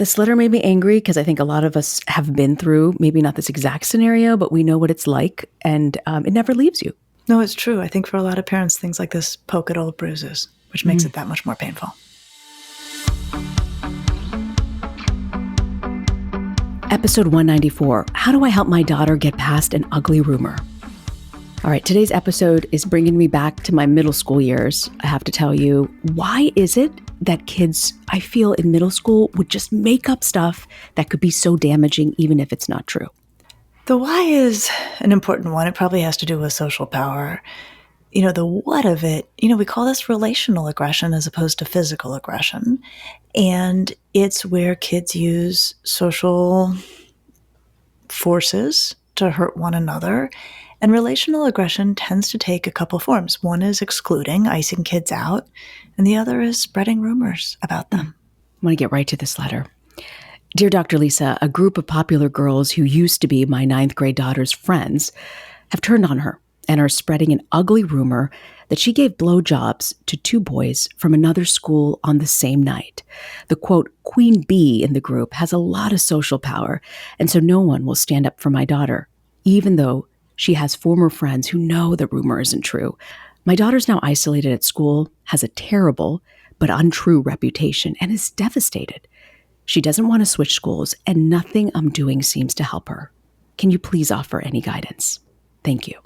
This letter made me angry because I think a lot of us have been through, maybe not this exact scenario, but we know what it's like, and it never leaves you. No, it's true. I think for a lot of parents, things like this poke at old bruises, which makes it that much more painful. Episode 194, How do I help my daughter get past an ugly rumor? All right, today's episode is bringing me back to my middle school years. I have to tell you, why is it that kids, I feel, in middle school would just make up stuff that could be so damaging, even if it's not true? The why is an important one. It probably has to do with social power. The what of it, we call this relational aggression as opposed to physical aggression. And it's where kids use social forces to hurt one another. And relational aggression tends to take a couple forms. One is excluding, icing kids out, and the other is spreading rumors about them. I want to get right to this letter. Dear Dr. Lisa, a group of popular girls who used to be my 9th grade daughter's friends have turned on her and are spreading an ugly rumor that she gave blowjobs to 2 boys from another school on the same night. The quote, Queen Bee in the group has a lot of social power, and so no one will stand up for my daughter, even though she has former friends who know the rumor isn't true. My daughter's now isolated at school, has a terrible but untrue reputation, and is devastated. She doesn't want to switch schools, and nothing I'm doing seems to help her. Can you please offer any guidance? Thank you.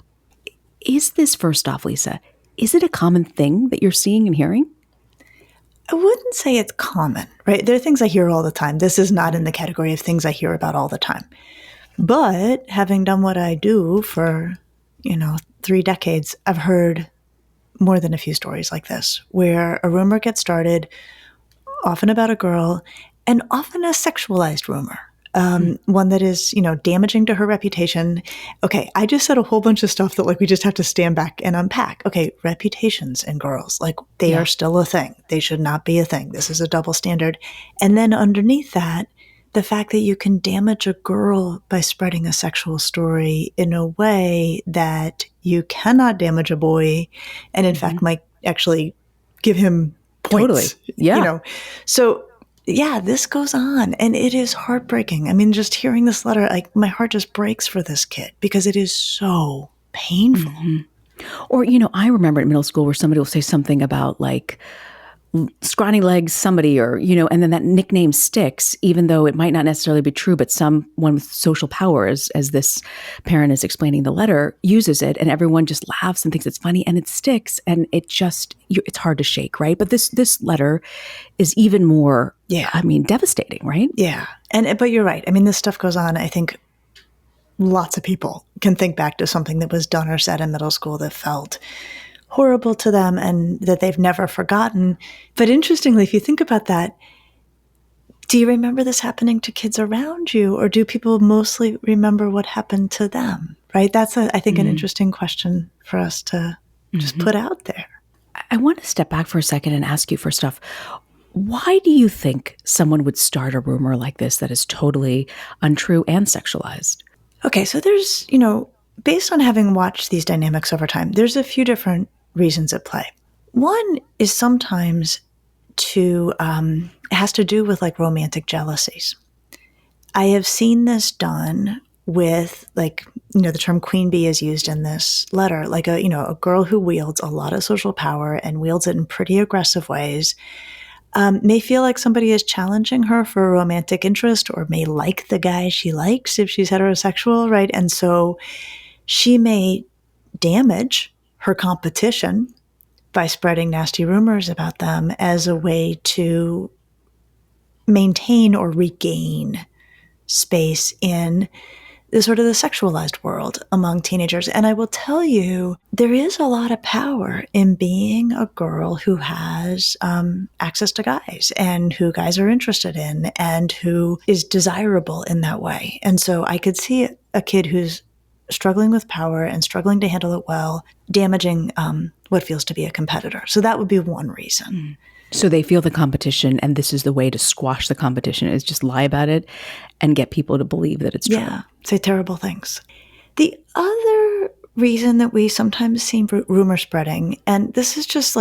Is this, first off, Lisa, is it a common thing that you're seeing and hearing? I wouldn't say it's common, right? There are things I hear all the time. This is not in the category of things I hear about all the time. But having done what I do for, 3 decades, I've heard more than a few stories like this, where a rumor gets started, often about a girl, and often a sexualized rumor, one that is, damaging to her reputation. Okay, I just said a whole bunch of stuff that we just have to stand back and unpack. Okay, reputations in girls, they are still a thing. They should not be a thing. This is a double standard. And then underneath that, the fact that you can damage a girl by spreading a sexual story in a way that you cannot damage a boy, and in fact might actually give him points. Totally. Yeah. So yeah, this goes on, and it is heartbreaking. I mean, just hearing this letter, my heart just breaks for this kid because it is so painful. Or, I remember in middle school where somebody will say something about scrawny legs, somebody, or, and then that nickname sticks, even though it might not necessarily be true, but someone with social power, as this parent is explaining the letter, uses it, and everyone just laughs and thinks it's funny, and it sticks, and it's hard to shake, right? But this letter is even more, devastating, right? Yeah. But you're right. This stuff goes on. I think lots of people can think back to something that was done or said in middle school that felt horrible to them and that they've never forgotten. But interestingly, if you think about that, do you remember this happening to kids around you, or do people mostly remember what happened to them? Right? That's, I think, an interesting question for us to just put out there. I want to step back for a second and ask you, first off, why do you think someone would start a rumor like this that is totally untrue and sexualized? Okay, so there's, based on having watched these dynamics over time, there's a few different reasons at play. One is sometimes it has to do with romantic jealousies. I have seen this done with the term queen bee is used in this letter, a girl who wields a lot of social power and wields it in pretty aggressive ways, may feel like somebody is challenging her for a romantic interest, or may like the guy she likes if she's heterosexual, right? And so she may damage her competition by spreading nasty rumors about them as a way to maintain or regain space in the sort of the sexualized world among teenagers. And I will tell you, there is a lot of power in being a girl who has access to guys, and who guys are interested in, and who is desirable in that way. And so I could see a kid who's struggling with power and struggling to handle it well, damaging what feels to be a competitor. So that would be one reason. So they feel the competition, and this is the way to squash the competition, is just lie about it and get people to believe that it's true. Yeah, say terrible things. The other reason that we sometimes see rumor spreading, and this is just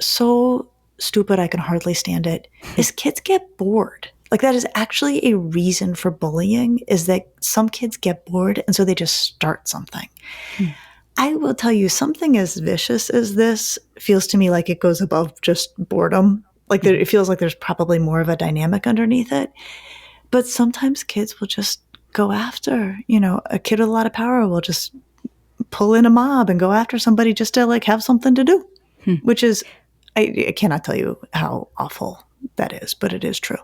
so stupid I can hardly stand it, is kids get bored. Like that is actually a reason for bullying, is that some kids get bored and so they just start something. I will tell you, something as vicious as this feels to me like it goes above just boredom. Like it feels like there's probably more of a dynamic underneath it. But sometimes kids will just go after, a kid with a lot of power will just pull in a mob and go after somebody just to like have something to do, which is, I cannot tell you how awful that is, but it is true.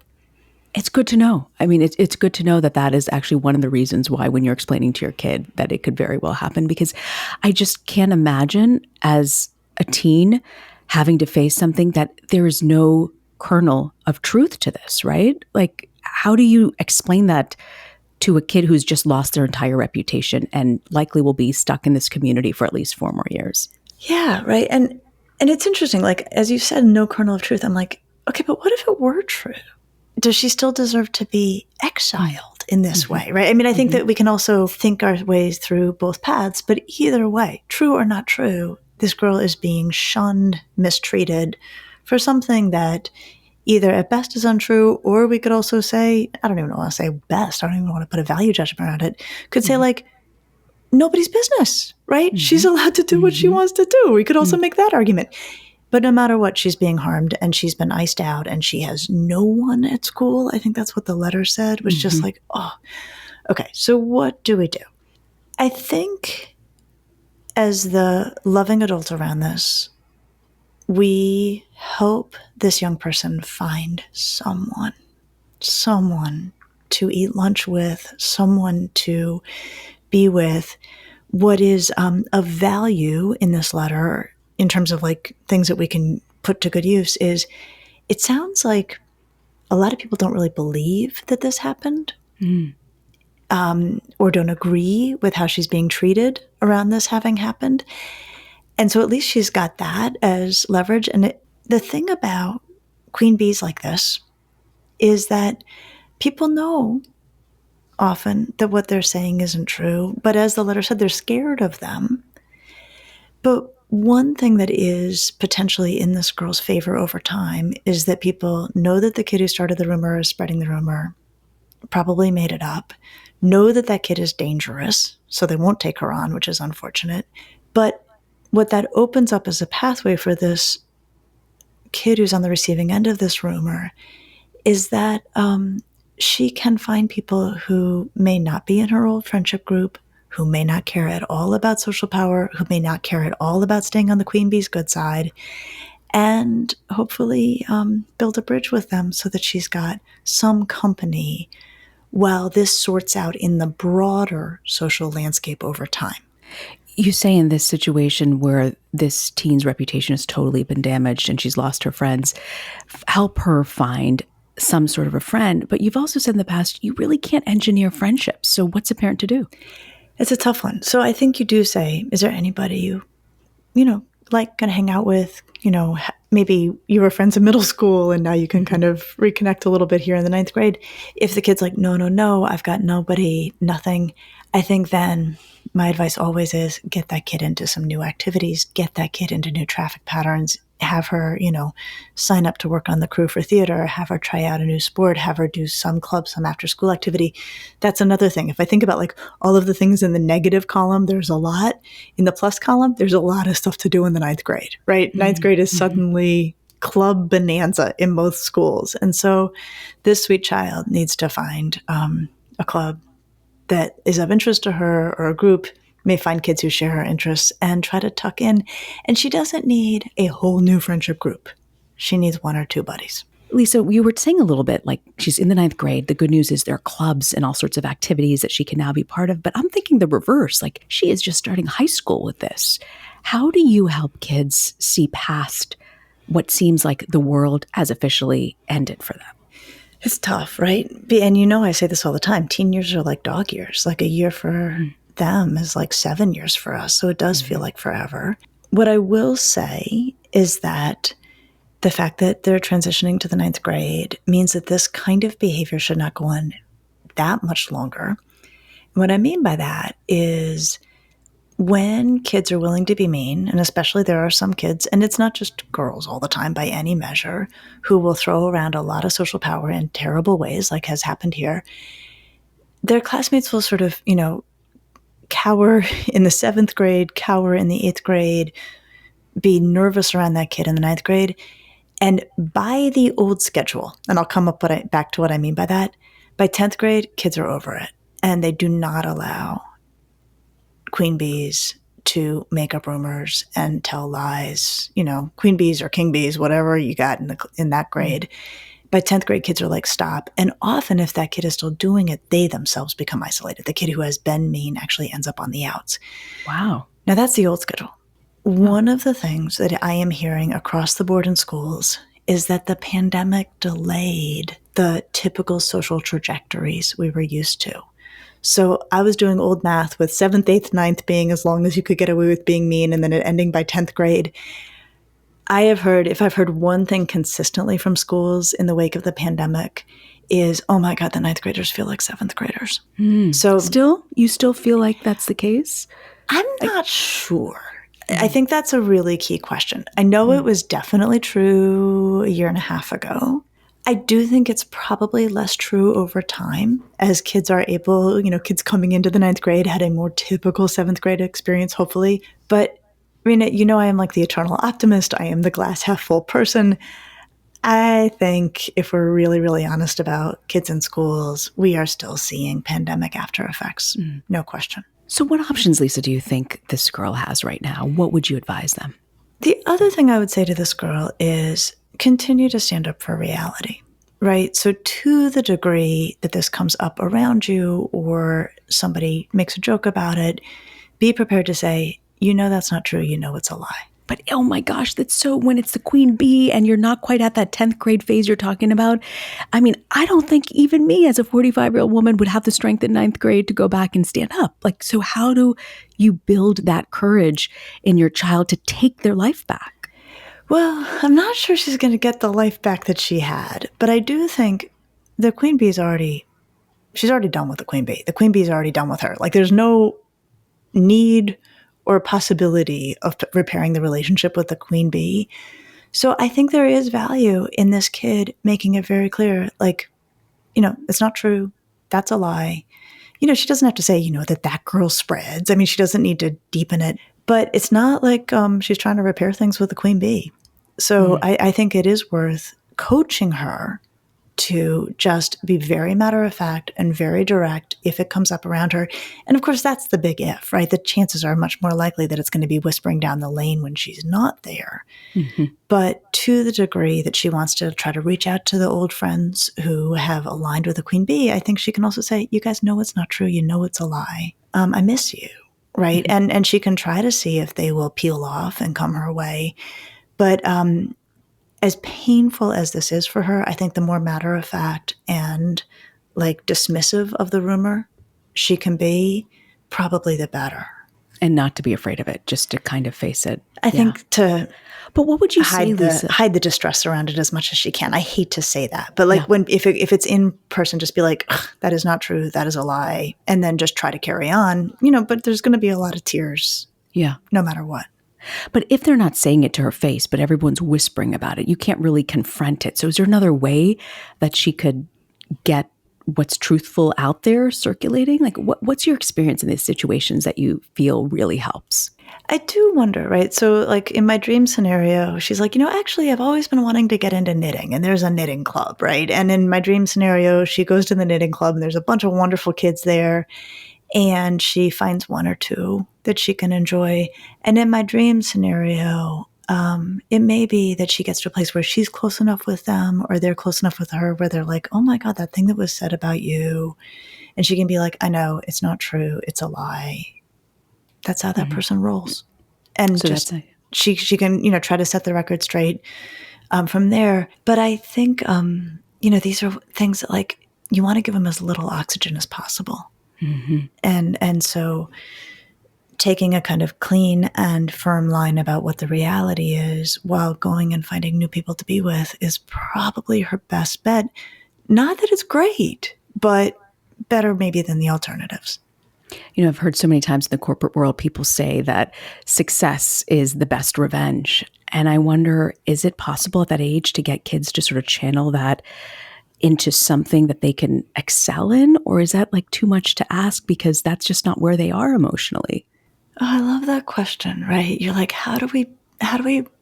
It's good to know. I mean, it's good to know that that is actually one of the reasons why, when you're explaining to your kid, that it could very well happen, because I just can't imagine as a teen having to face something that there is no kernel of truth to this, right? Like, how do you explain that to a kid who's just lost their entire reputation and likely will be stuck in this community for at least 4 more years? Yeah, right. And it's interesting, like, as you said, no kernel of truth. I'm like, okay, but what if it were true? Does she still deserve to be exiled in this way, right? I mean, I think that we can also think our ways through both paths, but either way, true or not true, this girl is being shunned, mistreated for something that either at best is untrue, or we could also say, I don't even want to say best, I don't even want to put a value judgment around it, could say like, nobody's business, right? She's allowed to do what she wants to do. We could also make that argument. But no matter what, she's being harmed and she's been iced out and she has no one at school. I think that's what the letter said, was just like, oh, okay, so what do we do? I think as the loving adult around this, we help this young person find someone to eat lunch with, someone to be with. What is of value in this letter, in terms of like things that we can put to good use, is it sounds like a lot of people don't really believe that this happened, or don't agree with how she's being treated around this having happened. And so at least she's got that as leverage. And the thing about queen bees like this is that people know often that what they're saying isn't true. But as the letter said, they're scared of them. But one thing that is potentially in this girl's favor over time is that people know that the kid who started the rumor is spreading the rumor, probably made it up, know that that kid is dangerous, so they won't take her on, which is unfortunate. But what that opens up as a pathway for this kid who's on the receiving end of this rumor is that she can find people who may not be in her old friendship group, who may not care at all about social power, who may not care at all about staying on the queen bee's good side, and hopefully build a bridge with them so that she's got some company while this sorts out in the broader social landscape over time. You say in this situation where this teen's reputation has totally been damaged and she's lost her friends, help her find some sort of a friend. But you've also said in the past, you really can't engineer friendships. So what's a parent to do? It's a tough one. So I think you do say, is there anybody you like going to hang out with? Maybe you were friends in middle school and now you can kind of reconnect a little bit here in the 9th grade. If the kid's like, no, I've got nobody, nothing, I think then my advice always is get that kid into some new activities, get that kid into new traffic patterns, have her, sign up to work on the crew for theater, have her try out a new sport, have her do some club, some after school activity. That's another thing. If I think about like all of the things in the negative column, there's a lot. In the plus column, there's a lot of stuff to do in the 9th grade, right? 9th grade is suddenly club bonanza in most schools. And so this sweet child needs to find a club that is of interest to her, or a group, may find kids who share her interests and try to tuck in. And she doesn't need a whole new friendship group. She needs 1 or 2 buddies. Lisa, you were saying a little bit like she's in the 9th grade. The good news is there are clubs and all sorts of activities that she can now be part of. But I'm thinking the reverse, like she is just starting high school with this. How do you help kids see past what seems like the world has officially ended for them? It's tough, right? And I say this all the time. Teen years are like dog years. Like a year for them is like 7 years for us. So it does feel like forever. What I will say is that the fact that they're transitioning to the 9th grade means that this kind of behavior should not go on that much longer. And what I mean by that is when kids are willing to be mean, and especially there are some kids, and it's not just girls all the time by any measure, who will throw around a lot of social power in terrible ways, like has happened here, their classmates will sort of, cower in the 7th grade, cower in the 8th grade, be nervous around that kid in the 9th grade. And by the old schedule, and I'll come up back to what I mean by that, by 10th grade, kids are over it. And they do not allow queen bees to make up rumors and tell lies, queen bees or king bees, whatever you got in that grade. By 10th grade, kids are like, stop. And often if that kid is still doing it, they themselves become isolated. The kid who has been mean actually ends up on the outs. Wow. Now that's the old schedule. One of the things that I am hearing across the board in schools is that the pandemic delayed the typical social trajectories we were used to. So I was doing old math with 7th, 8th, 9th being as long as you could get away with being mean, and then it ending by 10th grade. If I've heard one thing consistently from schools in the wake of the pandemic is, oh my God, the 9th graders feel like 7th graders. So You still feel like that's the case? I'm not sure. I think that's a really key question. I know it was definitely true a year and a half ago. I do think it's probably less true over time as kids are able, kids coming into the 9th grade had a more typical 7th grade experience, hopefully. But Reena, I am like the eternal optimist. I am the glass half full person. I think if we're really, really honest about kids in schools, we are still seeing pandemic after effects. No question. So what options, Lisa, do you think this girl has right now? What would you advise them? The other thing I would say to this girl is continue to stand up for reality, right? So to the degree that this comes up around you or somebody makes a joke about it, be prepared to say, that's not true. It's a lie. But oh my gosh, that's so when it's the queen bee and you're not quite at that 10th grade phase you're talking about. I mean, I don't think even me as a 45-year-old woman would have the strength in 9th grade to go back and stand up. So how do you build that courage in your child to take their life back? Well, I'm not sure she's going to get the life back that she had, but I do think the queen bee she's already done with the queen bee. The queen bee is already done with her. There's no need or possibility of repairing the relationship with the queen bee. So I think there is value in this kid making it very clear, it's not true. That's a lie. She doesn't have to say, that girl spreads. I mean, she doesn't need to deepen it, but it's not like she's trying to repair things with the queen bee. So I think it is worth coaching her to just be very matter of fact and very direct if it comes up around her. And of course, that's the big if, right? The chances are much more likely that it's going to be whispering down the lane when she's not there. But to the degree that she wants to try to reach out to the old friends who have aligned with the queen bee, I think she can also say, you guys know it's not true. It's a lie. I miss you, right? And she can try to see if they will peel off and come her way. But as painful as this is for her, I think the more matter of fact and dismissive of the rumor she can be, probably the better. And not to be afraid of it, just to kind of face it. I think But what would you say, Lisa? Hide the distress around it as much as she can. I hate to say that, but if it's in person, just be like, that is not true. That is a lie. And then just try to carry on, but there's going to be a lot of tears. Yeah. No matter what. But if they're not saying it to her face, but everyone's whispering about it, you can't really confront it. So is there another way that she could get what's truthful out there circulating? What's your experience in these situations that you feel really helps? I do wonder, right? So in my dream scenario, she's like, actually, I've always been wanting to get into knitting, and there's a knitting club, right? And in my dream scenario, she goes to the knitting club and there's a bunch of wonderful kids there. And she finds one or two that she can enjoy. And in my dream scenario, it may be that she gets to a place where she's close enough with them or they're close enough with her where they're like, oh my God, that thing that was said about you. And she can be like, I know, it's not true. It's a lie. That's how that person rolls. And so she can, try to set the record straight from there. But I think, these are things that you want to give them as little oxygen as possible. And so taking a kind of clean and firm line about what the reality is while going and finding new people to be with is probably her best bet. Not that it's great, but better maybe than the alternatives. I've heard so many times in the corporate world, people say that success is the best revenge. And I wonder, is it possible at that age to get kids to sort of channel that into something that they can excel in? Or is that like too much to ask because that's just not where they are emotionally? Oh, I love that question, right? You're like, how do we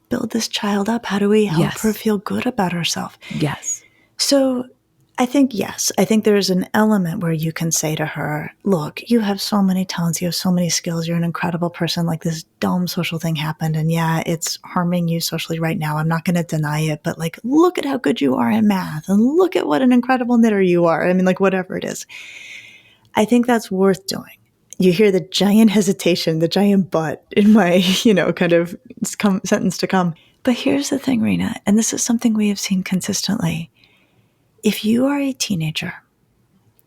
build this child up? How do we help her feel good about herself? Yes. So I think, yes, I think there's an element where you can say to her, look, you have so many talents, you have so many skills, you're an incredible person, like this dumb social thing happened, and yeah, it's harming you socially right now. I'm not going to deny it, but like, look at how good you are in math, and look at what an incredible knitter you are. I mean, like, whatever it is. I think that's worth doing. You hear the giant hesitation, the giant but in my, kind of sentence to come. But here's the thing, Reena, and this is something we have seen consistently. If you are a teenager,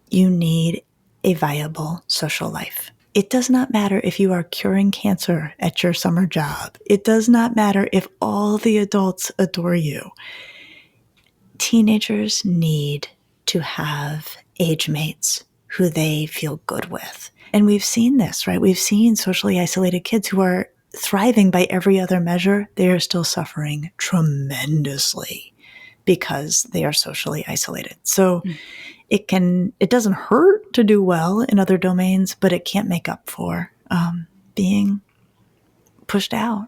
you need a viable social life. It does not matter if you are curing cancer at your summer job. It does not matter if all the adults adore you. Teenagers need to have age mates who they feel good with. And we've seen this, right? We've seen socially isolated kids who are thriving by every other measure. They are still suffering tremendously because they are socially isolated. So it doesn't hurt to do well in other domains, but it can't make up for being pushed out.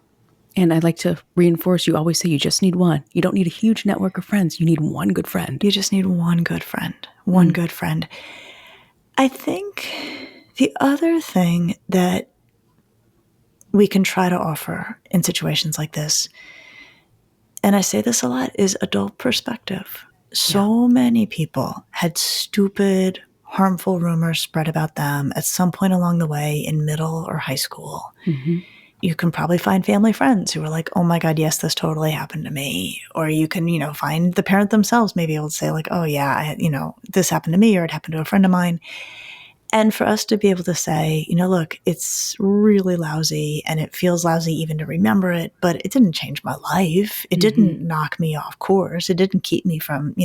And I'd like to reinforce, you always say you just need one. You don't need a huge network of friends. You need one good friend. You just need one good friend. One good friend. I think the other thing that we can try to offer in situations like this, and I say this a lot, is adult perspective. So many people had stupid, harmful rumors spread about them at some point along the way in middle or high school. Mm-hmm. You can probably find family friends who are like, oh my God, yes, this totally happened to me. Or you can, find the parent themselves maybe able to say like, oh yeah, this happened to me or it happened to a friend of mine. And for us to be able to say, look, it's really lousy and it feels lousy even to remember it, but it didn't change my life. It didn't knock me off course. It didn't keep me from,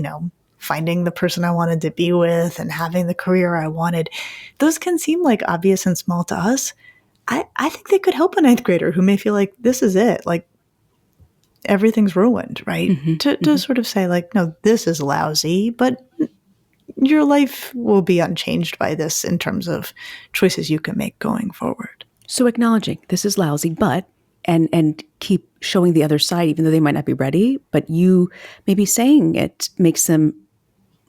finding the person I wanted to be with and having the career I wanted. Those can seem like obvious and small to us. I think they could help a ninth grader who may feel like this is it, like everything's ruined, right? To sort of say like, no, this is lousy, but your life will be unchanged by this in terms of choices you can make going forward. So acknowledging this is lousy, but, and keep showing the other side, even though they might not be ready, but you maybe saying it makes them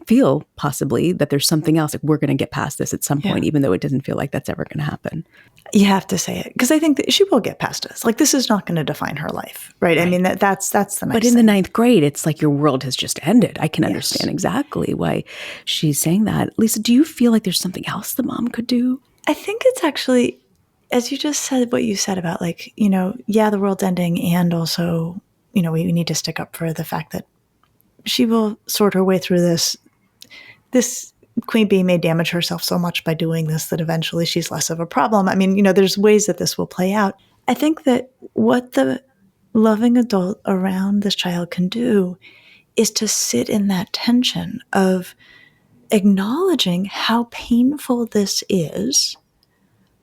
feel possibly that there's something else. Like we're going to get past this at some point, even though it doesn't feel like that's ever going to happen. You have to say it because I think that she will get past this. Like this is not going to define her life, right? I mean, that's the nice But in the ninth grade, it's like your world has just ended. I can understand exactly why she's saying that. Lisa, do you feel like there's something else the mom could do? I think it's actually, as you just said, what you said about like, the world's ending and also, we need to stick up for the fact that she will sort her way through this. This queen bee may damage herself so much by doing this that eventually she's less of a problem. I mean, there's ways that this will play out. I think that what the loving adult around this child can do is to sit in that tension of acknowledging how painful this is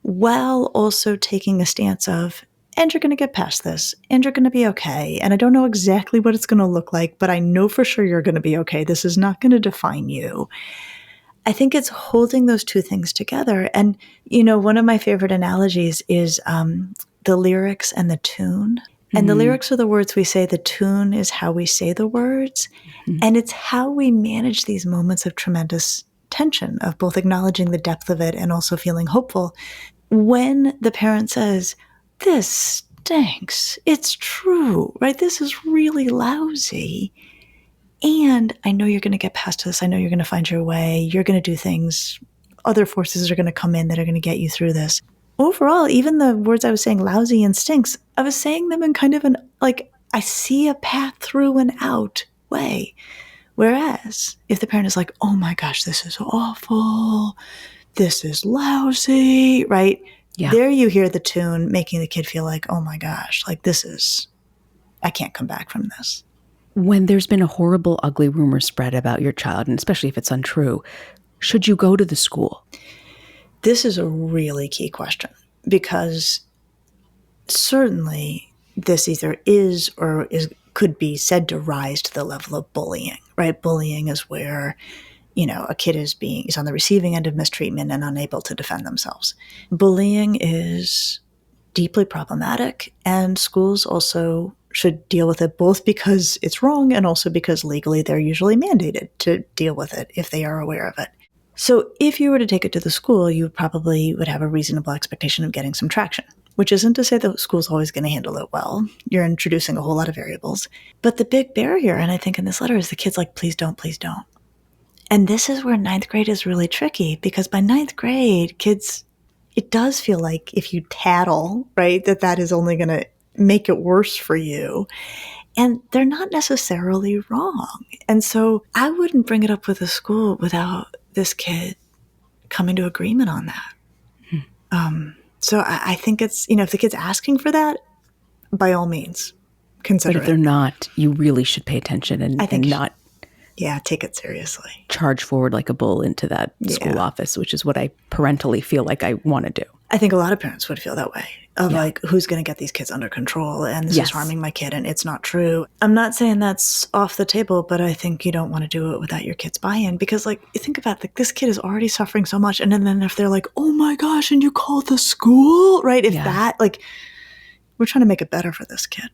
while also taking a stance of, and you're going to get past this, and you're going to be okay. And I don't know exactly what it's going to look like, but I know for sure you're going to be okay. This is not going to define you. I think it's holding those two things together. And, one of my favorite analogies is the lyrics and the tune. And the lyrics are the words we say. The tune is how we say the words. And it's how we manage these moments of tremendous tension, of both acknowledging the depth of it and also feeling hopeful. When the parent says, this stinks. It's true, right? This is really lousy. And I know you're going to get past this. I know you're going to find your way. You're going to do things. Other forces are going to come in that are going to get you through this. Overall, even the words I was saying, lousy and stinks, I was saying them in kind of an, like, I see a path through and out way. Whereas if the parent is like, oh my gosh, this is awful. This is lousy, right? Yeah. There you hear the tune making the kid feel like, oh my gosh, like I can't come back from this. When there's been a horrible, ugly rumor spread about your child, and especially if it's untrue, should you go to the school? This is a really key question because certainly this either is or could be said to rise to the level of bullying, right? Bullying is where, a kid is on the receiving end of mistreatment and unable to defend themselves. Bullying is deeply problematic, and schools also should deal with it both because it's wrong and also because legally they're usually mandated to deal with it if they are aware of it. So if you were to take it to the school, you probably would have a reasonable expectation of getting some traction, which isn't to say the school's always going to handle it well. You're introducing a whole lot of variables. But the big barrier, and I think in this letter, is the kid's like, please don't, please don't. And this is where ninth grade is really tricky, because by ninth grade, kids, it does feel like if you tattle, right, that is only going to make it worse for you. And they're not necessarily wrong. And so I wouldn't bring it up with the school without this kid coming to agreement on that. So I think it's, if the kid's asking for that, by all means, consider it. But if they're not, you really should pay attention and not take it seriously. Charge forward like a bull into that school office, which is what I parentally feel like I want to do. I think a lot of parents would feel that way, of like, who's going to get these kids under control? And this is harming my kid, and it's not true. I'm not saying that's off the table, but I think you don't want to do it without your kid's buy-in, because you think about it, this kid is already suffering so much. And then if they're like, oh my gosh, and you called the school, right? If that, we're trying to make it better for this kid.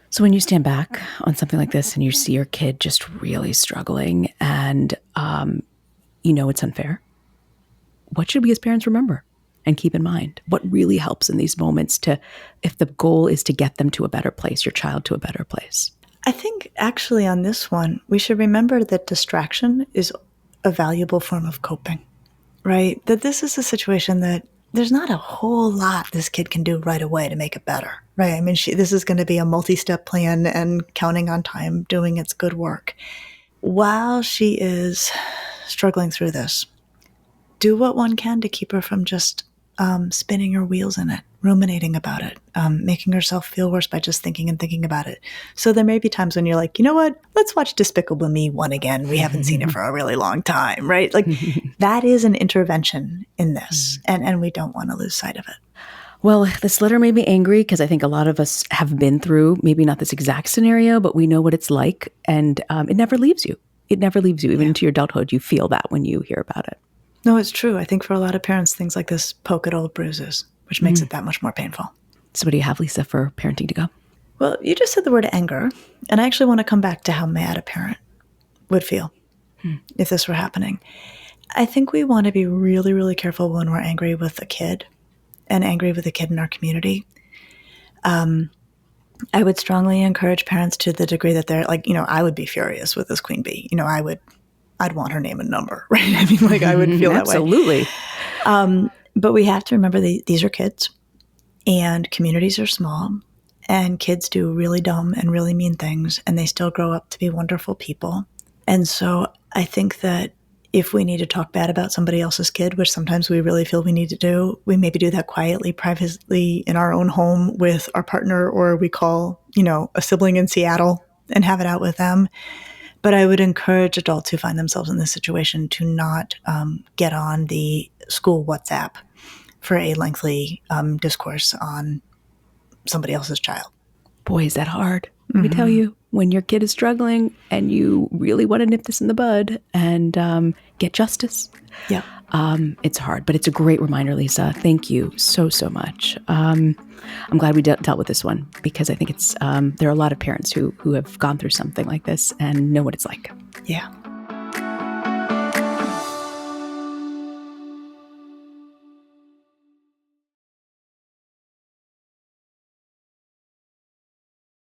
So when you stand back on something like this and you see your kid just really struggling and it's unfair, what should we as parents remember and keep in mind? What really helps in these moments if the goal is to get them to a better place, your child to a better place? I think actually on this one, we should remember that distraction is a valuable form of coping, right? That this is a situation that there's not a whole lot this kid can do right away to make it better, right? I mean, this is going to be a multi-step plan and counting on time doing its good work. While she is struggling through this, do what one can to keep her from just spinning her wheels in it, ruminating about it, making herself feel worse by just thinking and thinking about it. So there may be times when you're like, you know what, let's watch Despicable Me 1 again. We haven't seen it for a really long time, right? That is an intervention in this, and we don't want to lose sight of it. Well, this letter made me angry because I think a lot of us have been through, maybe not this exact scenario, but we know what it's like, and it never leaves you. It never leaves you. Even into your adulthood, you feel that when you hear about it. No, it's true. I think for a lot of parents, things like this poke at old bruises, which makes it that much more painful. So what do you have, Lisa, for parenting to go? Well, you just said the word anger, and I actually want to come back to how mad a parent would feel if this were happening. I think we want to be really, really careful when we're angry with a kid and angry with a kid in our community. I would strongly encourage parents, to the degree that they're I would be furious with this queen bee. I'd want her name and number, right? I mean, I would feel that way. Absolutely. But we have to remember these are kids, and communities are small, and kids do really dumb and really mean things, and they still grow up to be wonderful people. And so I think that if we need to talk bad about somebody else's kid, which sometimes we really feel we need to do, we maybe do that quietly, privately in our own home with our partner, or we call, a sibling in Seattle and have it out with them. But I would encourage adults who find themselves in this situation to not get on the school WhatsApp for a lengthy discourse on somebody else's child. Boy, is that hard. Let me tell you, when your kid is struggling and you really want to nip this in the bud and get justice, it's hard. But it's a great reminder, Lisa. Thank you so, so much. I'm glad we dealt with this one, because I think it's there are a lot of parents who have gone through something like this and know what it's like. Yeah.